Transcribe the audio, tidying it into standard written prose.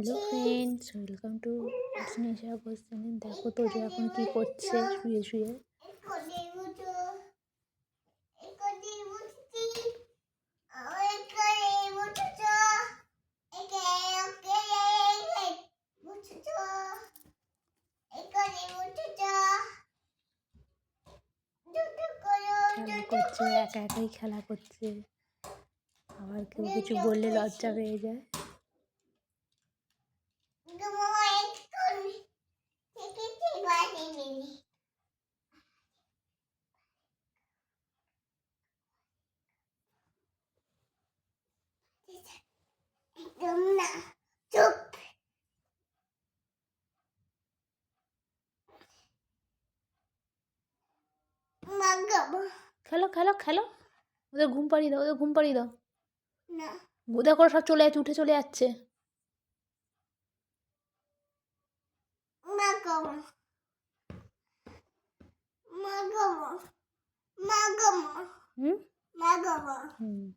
Hello friends, welcome to Snesha channel. দেখো তো যে এখন কি করছে শুয়ে শুয়ে। খেলা করছে, একা একাই খেলা করছে। আবার কেউ কিছু বললে লজ্জা পেয়ে যায়। খেলো খেলো খেলো, ওদের ঘুম পাড়িয়ে দাও, ওদের ঘুম পাড়িয়ে দাও। না গোদা করে সব চলে যাচ্ছে, উঠে চলে যাচ্ছে। হুম হুম।